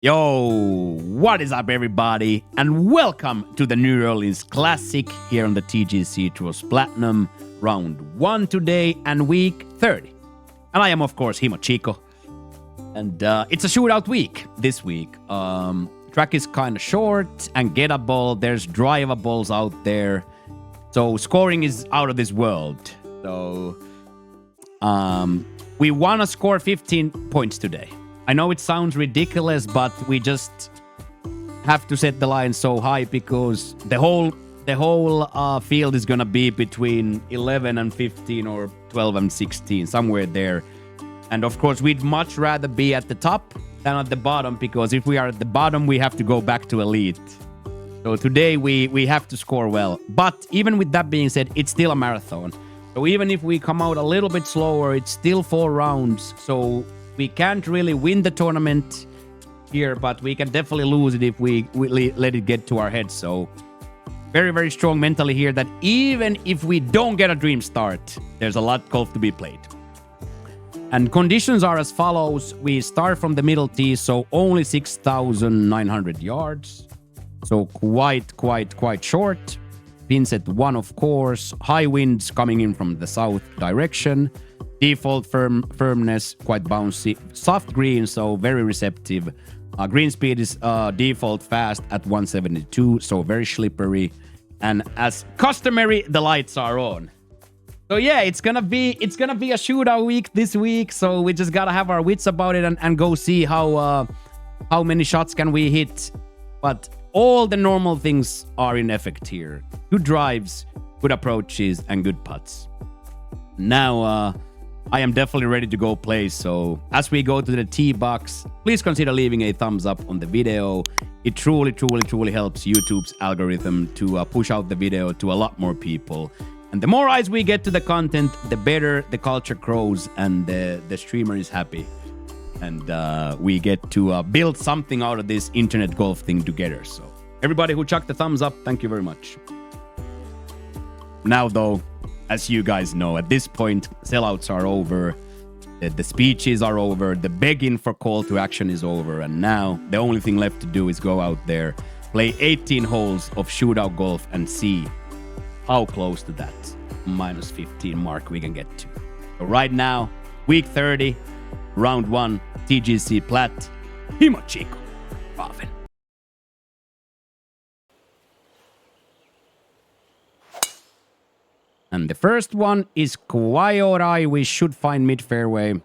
Yo, what is up, everybody? And welcome to the New Orleans Classic here on the TGC Tours Platinum. Round 1 today and week 30. And I am, of course, Himo. And it's a shootout week this week. Track is kind of short and gettable. There's drivables out there. So scoring is out of this world. So we want to score 15 points today. I know it sounds ridiculous, but we just have to set the line so high because the whole field is gonna be between 11 and 15 or 12 and 16, somewhere there. And of course, we'd much rather be at the top than at the bottom, because if we are at the bottom, we have to go back to elite. So today we have to score well. But even with that being said, it's still a marathon. So even if we come out a little bit slower, it's still 4 rounds. So we can't really win the tournament here, but we can definitely lose it if we let it get to our heads. So very, very strong mentally here that even if we don't get a dream start, there's a lot golf to be played. And conditions are as follows. We start from the middle tee, so only 6,900 yards. So quite short. Pins at 1, of course. High winds coming in from the south direction. Default firmness, quite bouncy. Soft green, so very receptive. Green speed is default fast at 172, so very slippery. And as customary, the lights are on. So yeah, it's gonna be a shootout week this week. So we just gotta have our wits about it and go see how many shots can we hit. But all the normal things are in effect here. Good drives, good approaches, and good putts. Now, I am definitely ready to go play, so as we go to the tee box, please consider leaving a thumbs up on the video. It truly helps YouTube's algorithm to push out the video to a lot more people. And the more eyes we get to the content, the better the culture grows and the streamer is happy. And we get to build something out of this internet golf thing together. So everybody who chucked the thumbs up, thank you very much. Now though, as you guys know, at this point, sellouts are over, the speeches are over, the begging for call to action is over, and now the only thing left to do is go out there, play 18 holes of shootout golf, and see how close to that minus 15 mark we can get to. So right now, week 30, round 1, TGC Plat, Himo Raven. And the first one is quite alright. We should find mid-fairway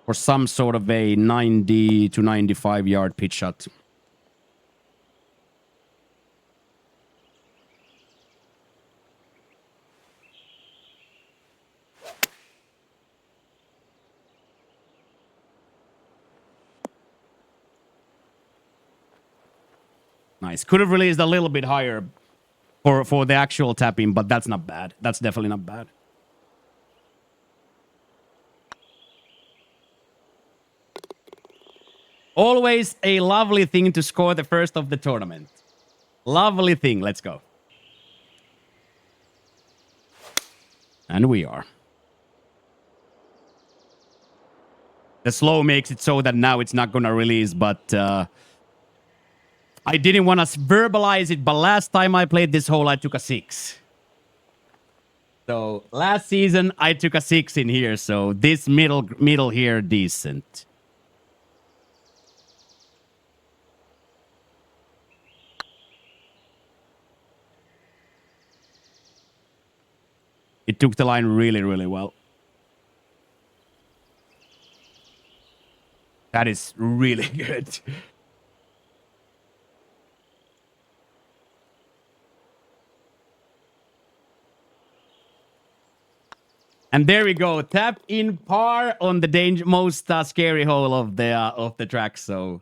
for some sort of a 90 to 95 yard pitch shot. Nice. Could have released a little bit higher for the actual tapping, but that's not bad. That's definitely not bad. Always a lovely thing to score the first of the tournament. Lovely thing. Let's go. And we are. The slow makes it so that now it's not going to release, but I didn't want to verbalize it, but last time I played this hole, I took a 6. So last season, I took a 6 in here. So this middle here, decent. It took the line really well. That is really good. And there we go. Tap in par on the most scary hole of the track. So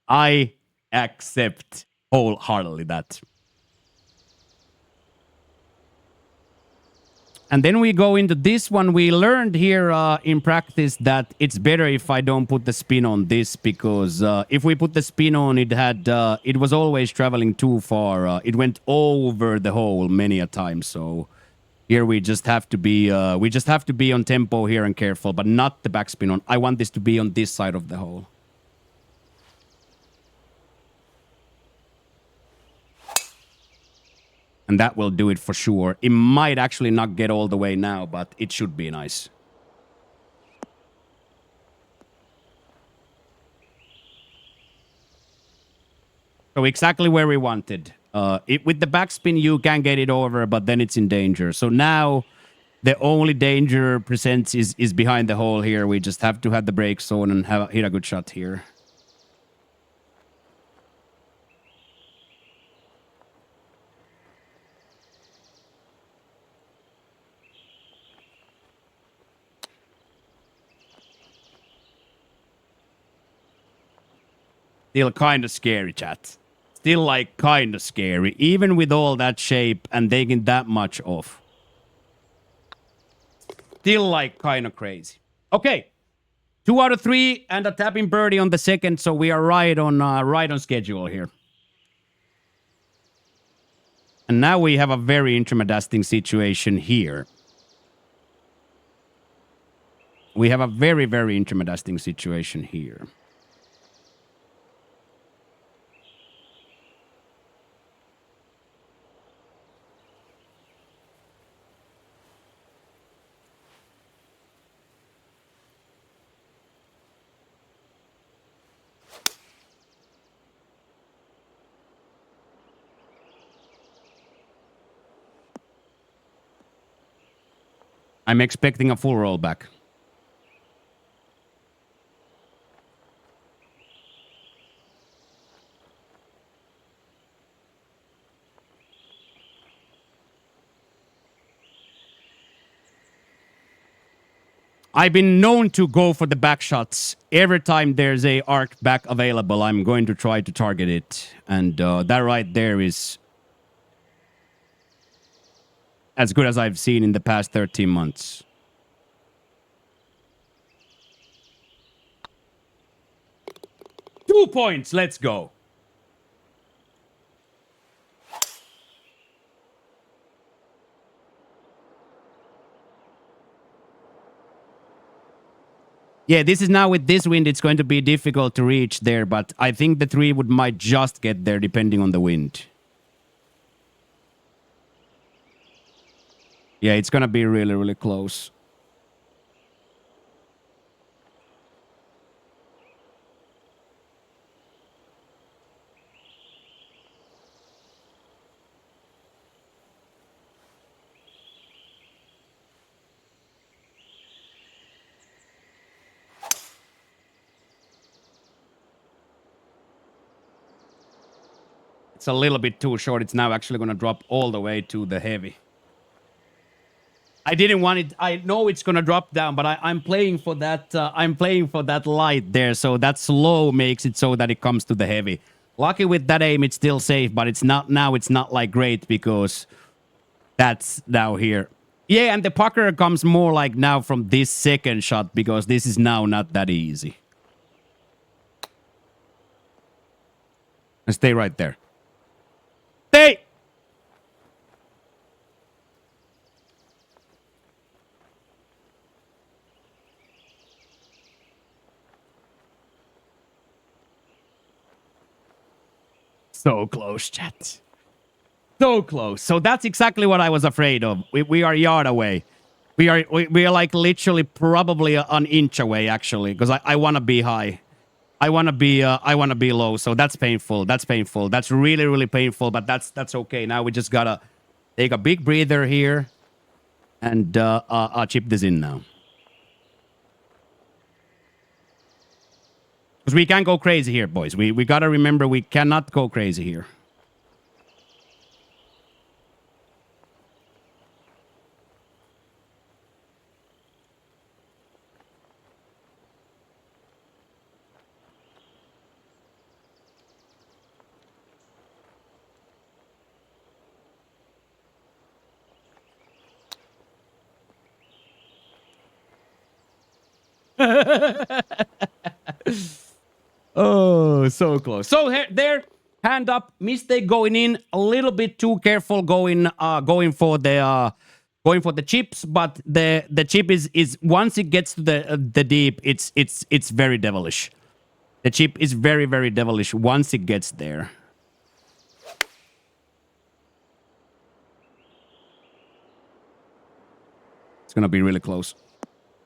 I accept wholeheartedly that. And then we go into this one. We learned here in practice that it's better if I don't put the spin on this, because if we put the spin on, it was always traveling too far. It went over the hole many a time. So here we just have to be on tempo here and careful, but not the backspin on. I want this to be on this side of the hole. And that will do it for sure. It might actually not get all the way now, but it should be nice. So exactly where we wanted. With the backspin, you can get it over, but then it's in danger. So now the only danger presents is behind the hole here. We just have to have the break zone and hit a good shot here. Still kind of scary, chat. Still like kind of scary, even with all that shape and taking that much off. Still like kind of crazy. Okay, 2 out of 3 and a tapping birdie on the second, so we are right on schedule here. And now we have a very interesting situation here. We have a very, very interesting situation here. I'm expecting a full rollback. I've been known to go for the back shots. Every time there's a arc back available, I'm going to try to target it. And that right there is as good as I've seen in the past 13 months. Two points. Let's go. Yeah, this is now with this wind, it's going to be difficult to reach there, but I think the 3 wood might just get there depending on the wind. Yeah, it's going to be really, really close. It's a little bit too short. It's now actually going to drop all the way to the heavy. I didn't want it. I know it's going to drop down, but I'm playing for that. I'm playing for that light there. So that slow makes it so that it comes to the heavy. Lucky with that aim, it's still safe, but it's not now. It's not like great because that's now here. Yeah, and the pucker comes more like now from this second shot because this is now not that easy. And stay right there. Stay! So close, chat. So close. So that's exactly what I was afraid of. We are a yard away. We are like literally probably an inch away actually because I want to be high. I want to be low. So that's painful. That's painful. That's really, really painful, but that's okay. Now we just got to take a big breather here and I'll chip this in now. Because we can't go crazy here, boys. We got to remember we cannot go crazy here. Oh, so close. So there, hand up, mistake going in, a little bit too careful going for the chips, but the chip is once it gets to the deep, it's very devilish. The chip is very, very devilish once it gets there. It's gonna be really close.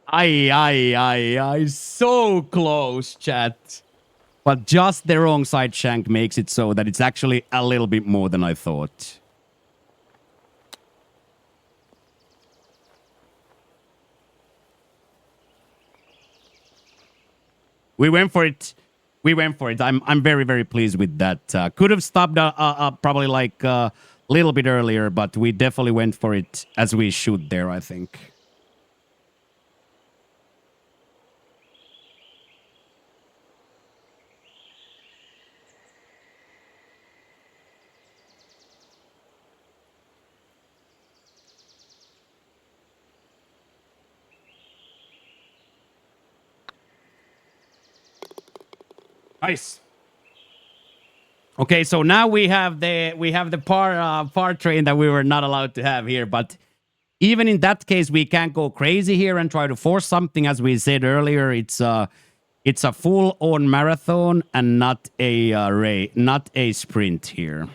Aye. So close, chat. But just the wrong side shank makes it so that it's actually a little bit more than I thought. We went for it. We went for it. I'm very, very pleased with that. Could have stopped probably like a little bit earlier, but we definitely went for it as we shoot there, I think. Nice. Okay, so now we have the par train that we were not allowed to have here, but even in that case, we can't go crazy here and try to force something. As we said earlier, it's a full-on marathon and not a not a sprint here.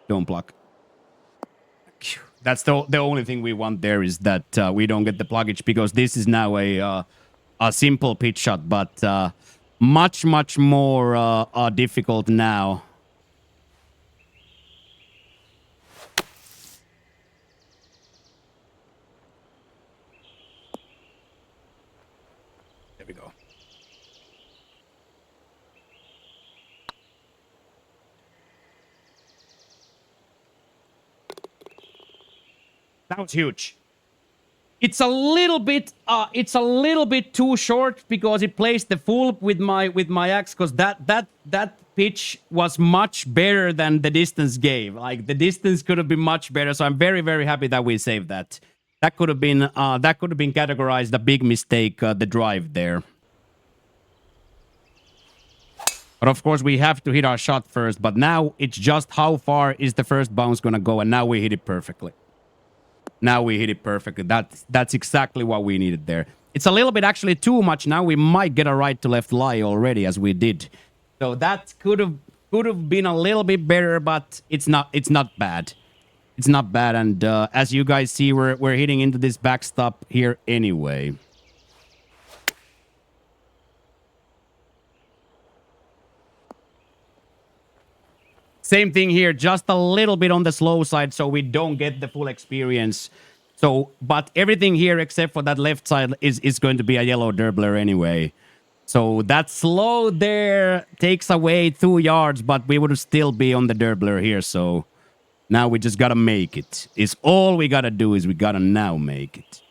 Don't block. That's the only thing we want there is that we don't get the blockage, because this is now a simple pitch shot, but much more difficult now. There we go. That was huge. It's a little bit too short because it plays the full with my axe, because that pitch was much better than the distance gave. Like, the distance could have been much better, so I'm very happy that we saved that. That could have been categorized a big mistake, the drive there. But of course we have to hit our shot first, but now it's just how far is the first bounce gonna go, and now we hit it perfectly. Now we hit it perfectly. That's exactly what we needed there. It's a little bit actually too much. Now we might get a right to left lie already, as we did. So that could have been a little bit better, but it's not bad. It's not bad. And as you guys see, we're hitting into this backstop here anyway. Same thing here, just a little bit on the slow side so we don't get the full experience. So, but everything here except for that left side is going to be a yellow dirbler anyway. So that slow there takes away 2 yards, but we would still be on the dirbler here. So now we just got to make it. It's all we got to do is we got to now make it.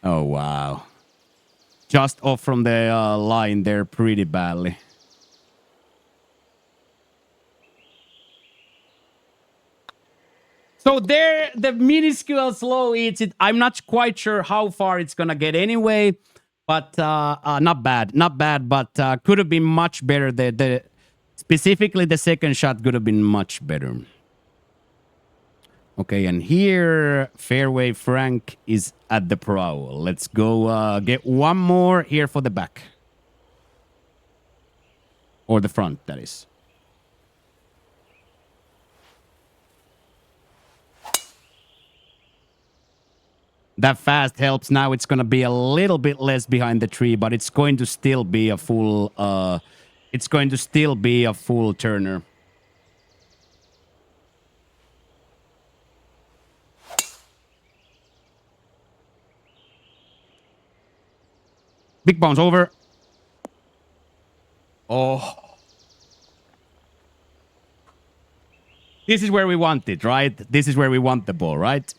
Oh, wow. Just off from the line there pretty badly. So there, the minuscule slow eats it. I'm not quite sure how far it's going to get anyway, but not bad. Not bad, but could have been much better. Specifically, the second shot could have been much better. Okay, and here, fairway Frank is at the prowl. Let's go get one more here for the back. Or the front, that is. That fast helps. Now it's going to be a little bit less behind the tree, but it's going to still be a full... it's going to still be a full turner. Big bounce over. Oh. This is where we want it, right? This is where we want the ball, right?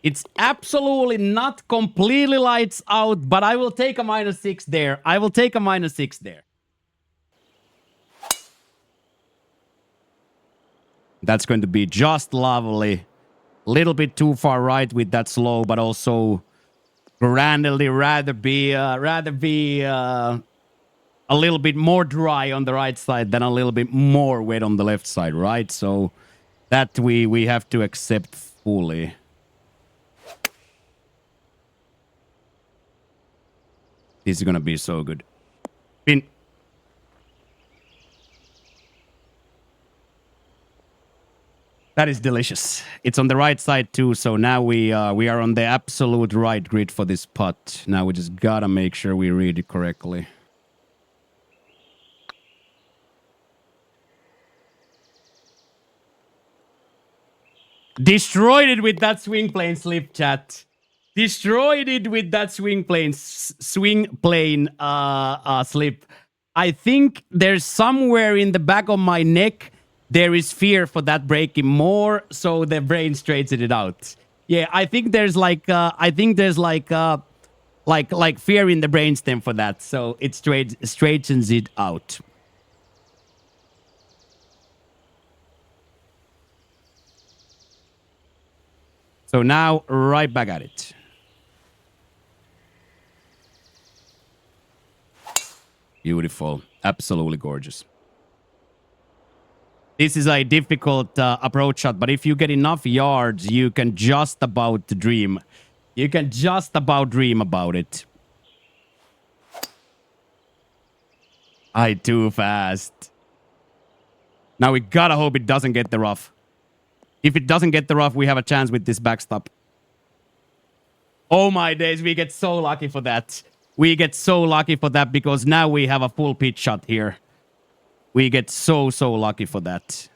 It's absolutely not completely lights out, but I will take a -6 there. I will take a -6 there. That's going to be just lovely. Little bit too far right with that slow, but also grandly rather be a little bit more dry on the right side than a little bit more wet on the left side, right? So that we have to accept fully. This is gonna be so good. Pin. That is delicious. It's on the right side too, so now we are on the absolute right grid for this putt. Now we just gotta make sure we read it correctly. Destroyed it with that swing plane slip, chat. Destroyed it with that swing plane slip. I think there's somewhere in the back of my neck there is fear for that breaking more, so the brain straightens it out. Yeah, I think there's like fear in the brainstem for that, so it straightens it out. So now right back at it. Beautiful. Absolutely gorgeous. This is a difficult approach shot, but if you get enough yards, you can just about dream. You can just about dream about it. Too fast. Now we gotta hope it doesn't get the rough. If it doesn't get the rough, we have a chance with this backstop. Oh my days, we get so lucky for that. We get so lucky for that because now we have a full pitch shot here. We get so lucky for that.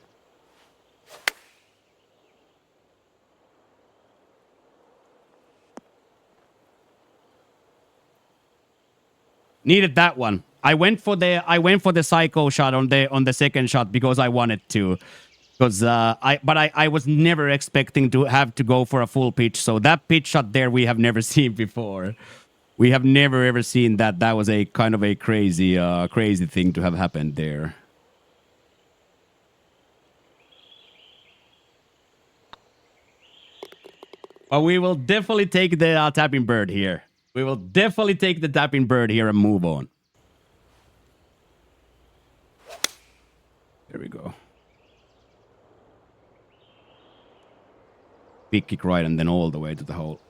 Needed that one. I went for the psycho shot on the second shot because I wanted to. Because I was never expecting to have to go for a full pitch. So that pitch shot there we have never seen before. We have never ever seen that. That was a kind of a crazy thing to have happened there. But we will definitely take the tapping bird here. We will definitely take the tapping bird here and move on. There we go. Big kick right and then all the way to the hole.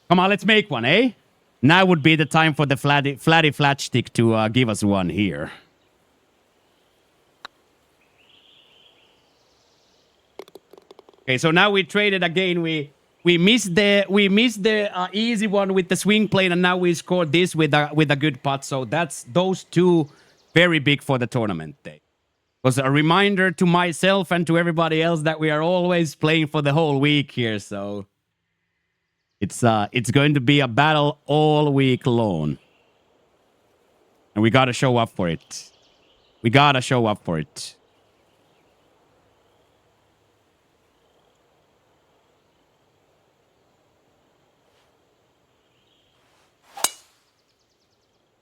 Come on, let's make one, eh? Now would be the time for the flatty flat stick to give us one here. Okay, so now we traded again. We missed the easy one with the swing plane, and now we scored this with a good putt. So that's those two very big for the tournament day. Was a reminder to myself and to everybody else that we are always playing for the whole week here. So it's going to be a battle all week long, and we gotta show up for it. We gotta show up for it.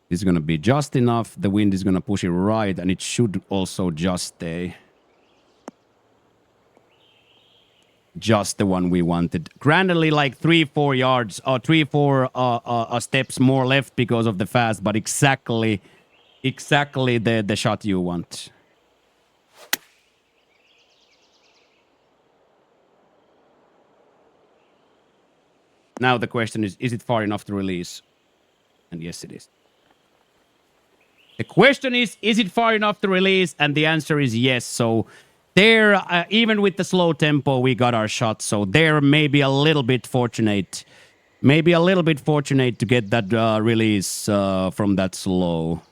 This is going to be just enough. The wind is going to push it right, and it should also just stay. Just the one we wanted. Grandly, like 3-4 yards, or 3-4 steps more left because of the fast, but exactly the shot you want. Now the question is it far enough to release? And yes, it is. The question is it far enough to release? And the answer is yes. So there, even with the slow tempo, we got our shot. So there, maybe a little bit fortunate. Maybe a little bit fortunate to get that release from that slow.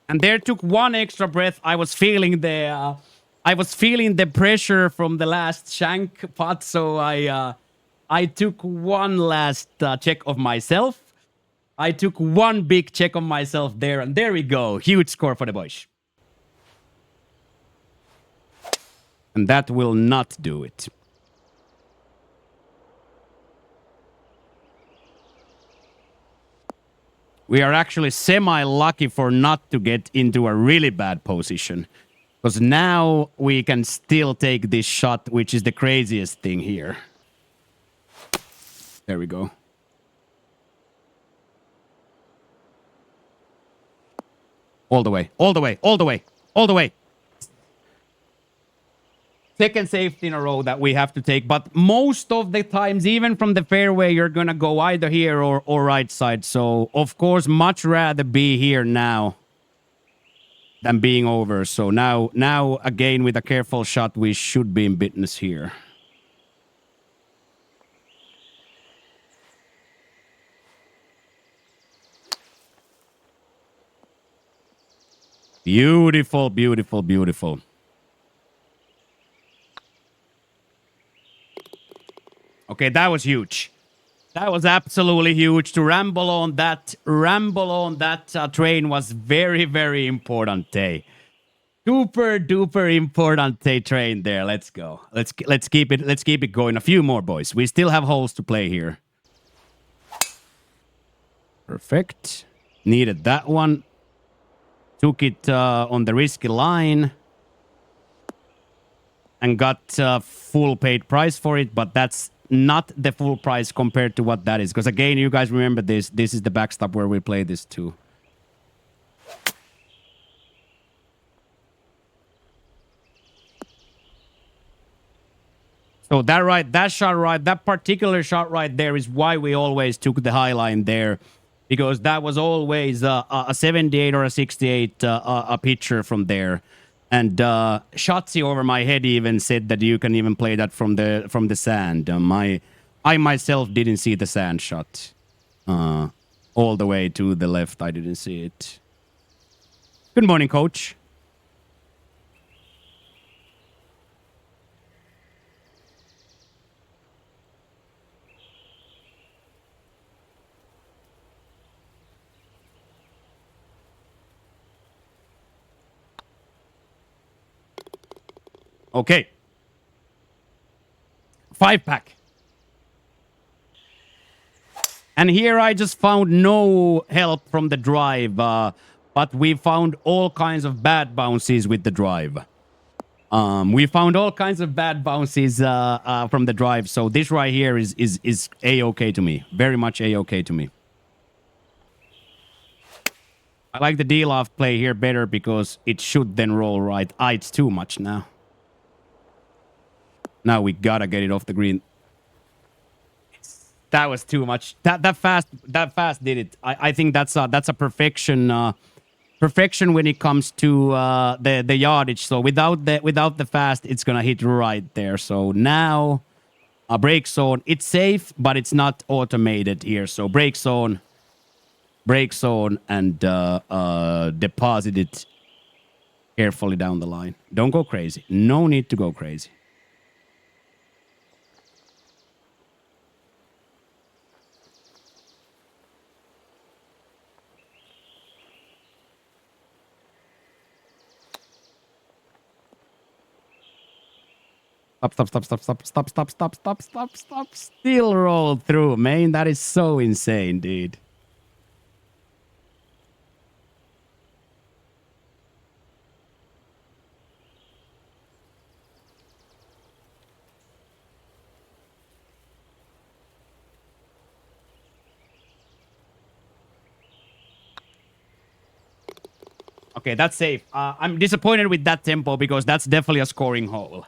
And there took one extra breath. I was feeling the pressure from the last shank putt, so I took one last check of myself. I took one big check on myself there, and there we go. Huge score for the boys. And that will not do it. We are actually semi-lucky for not to get into a really bad position. Because now we can still take this shot, which is the craziest thing here. There we go. All the way, all the way, all the way, all the way. Second safety in a row that we have to take. But most of the times, even from the fairway, you're going to go either here or right side. So, of course, much rather be here now than being over. So now again, with a careful shot, we should be in business here. Beautiful, beautiful, beautiful. Okay, that was huge. That was absolutely huge. To ramble on that train was very, very important. Super duper important train there. Let's go. Let's keep it going. A few more, boys. We still have holes to play here. Perfect. Needed that one. Took it on the risky line. And got full paid price for it, but that's not the full price compared to what that is. Because again, you guys remember this. This is the backstop where we play this too. So that particular shot right there is why we always took the high line there. Because that was always a 78 or a 68 a picture from there. And Shotzi over my head even said that you can even play that from the sand. I myself didn't see the sand shot. All the way to the left, I didn't see it. Good morning, coach. Okay. 5-pack. And here I just found no help from the drive, but we found all kinds of bad bounces with the drive. We found all kinds of bad bounces from the drive, so this right here is A-okay to me. Very much A-okay to me. I like the deal-off play here better because it should then roll right. It's too much now. Now we gotta get it off the green. That was too much. That fast did it. I think that's a perfection when it comes to the yardage. So without the fast, it's gonna hit right there. So now a break zone. It's safe, but it's not automated here. So break zone, and deposit it carefully down the line. Don't go crazy. No need to go crazy. Stop. Still roll through, man. That is so insane, dude. Okay, that's safe. I'm disappointed with that tempo because that's definitely a scoring hole.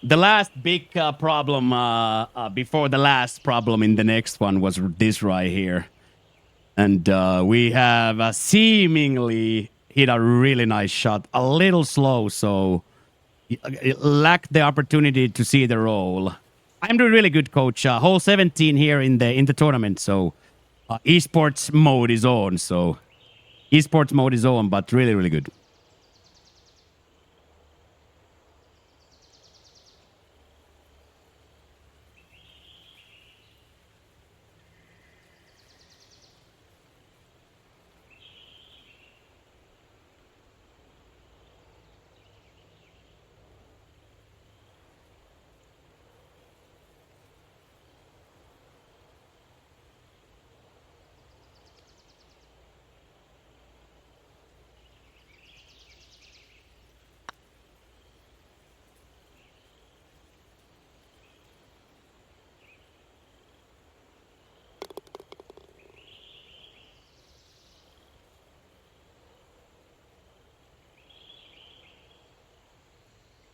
The last big problem before the last problem in the next one was this right here. And we have a seemingly hit a really nice shot. A little slow, so lacked the opportunity to see the roll. I'm doing really good, coach. Hole 17 here in the tournament, so esports mode is on. So esports mode is on, but really, really good.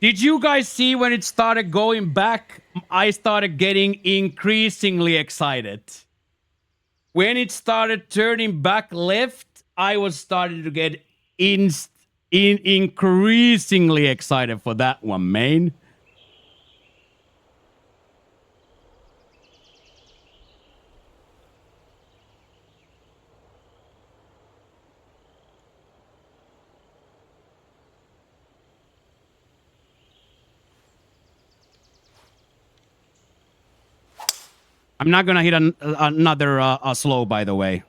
Did you guys see when it started going back? I started getting increasingly excited. When it started turning back left, I was starting to get increasingly excited for that one, man. I'm not gonna hit another slow, by the way.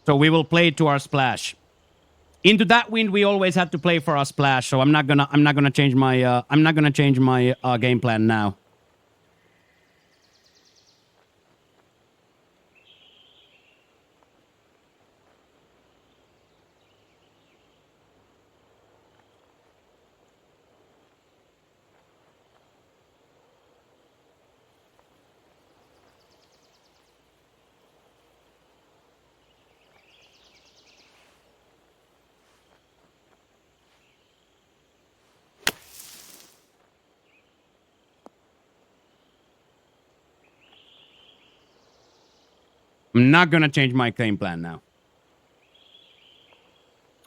So we will play to our splash. Into that wind, we always had to play for our splash. So I'm not gonna change my game plan now. I'm not gonna change my game plan now.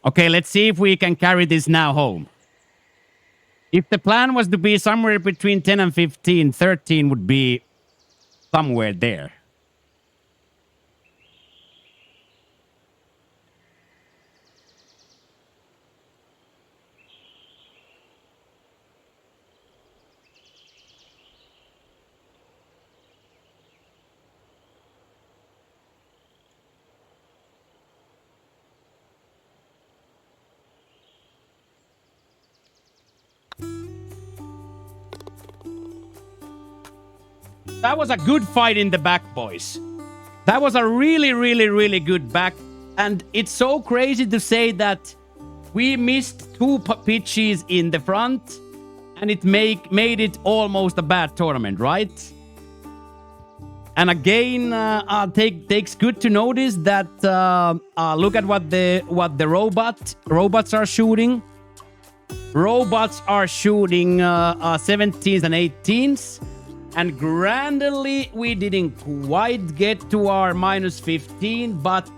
Okay, let's see if we can carry this now home. If the plan was to be somewhere between 10 and 15, 13 would be somewhere there. That was a good fight in the back, boys. That was a really, really, really good back. And it's so crazy to say that we missed two pitches in the front, and it made it almost a bad tournament, right? And again, takes good to notice that look at what the robots are shooting. Robots are shooting 17s and 18s. And grandly, we didn't quite get to our minus 15, but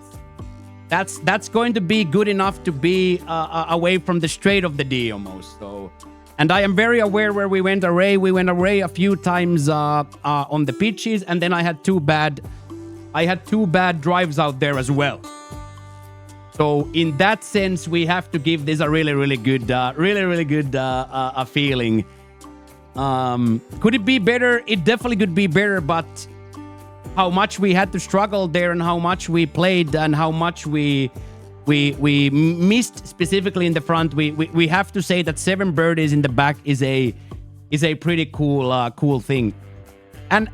that's going to be good enough to be away from the straight of the D almost. So, and I am very aware where we went array. We went array a few times on the pitches, and then I had two bad drives out there as well. So in that sense, we have to give this a really, really good feeling. Could it be better? It definitely could be better, but how much we had to struggle there and how much we played and how much we missed specifically in the front, we have to say that 7 birdies in the back is a pretty cool thing. And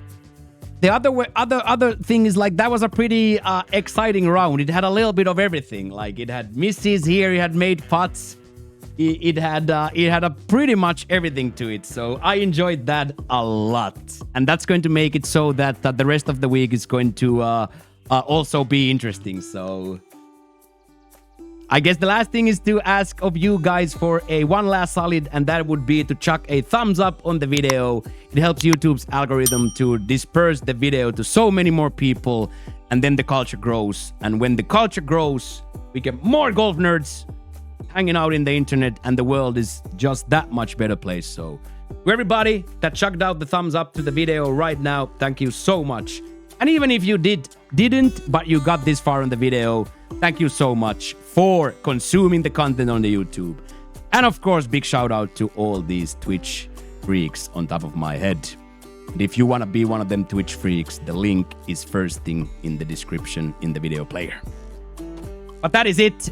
the other thing is, like, that was a pretty exciting round. It had a little bit of everything. Like, it had misses here, it had made putts. It had a pretty much everything to it, so I enjoyed that a lot, and that's going to make it so that the rest of the week is going to also be interesting. So I guess the last thing is to ask of you guys for one last solid, and that would be to chuck a thumbs up on the video. It helps YouTube's algorithm to disperse the video to so many more people, and then the culture grows. And when the culture grows, we get more golf nerds hanging out in the internet, and the world is just that much better place. So to everybody that chucked out the thumbs up to the video right now, thank you so much. And even if you didn't, but you got this far on the video, thank you so much for consuming the content on the YouTube. And of course, big shout out to all these Twitch freaks on top of my head. And if you want to be one of them Twitch freaks, the link is first thing in the description in the video player. But that is it.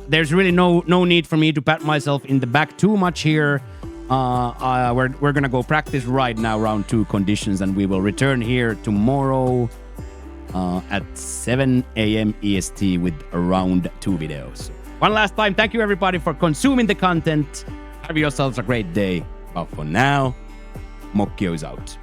There's really no need for me to pat myself in the back too much here. We're gonna go practice right now, round 2 conditions, and we will return here tomorrow at 7 a.m. EST with a round 2 videos. One last time, thank you everybody for consuming the content. Have yourselves a great day. But for now, Mokkio is out.